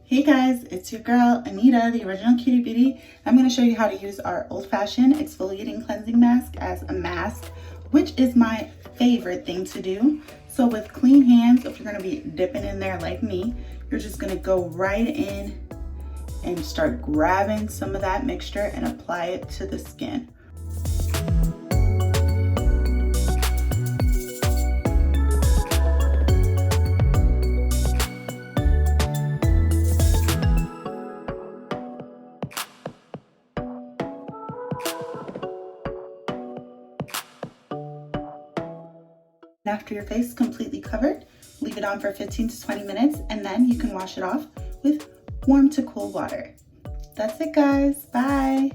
Hey guys, it's your girl Anita, the original Cutie Beauty. I'm going to show you how to use our old-fashioned exfoliating cleansing mask as a mask, which is my favorite thing to do. So with clean hands, if you're going to be dipping in there like me, you're just going to go right in and start grabbing some of that mixture and apply it to the skin. After your face is completely covered, leave it on for 15 to 20 minutes and then you can wash it off with warm to cool water. That's it guys, bye!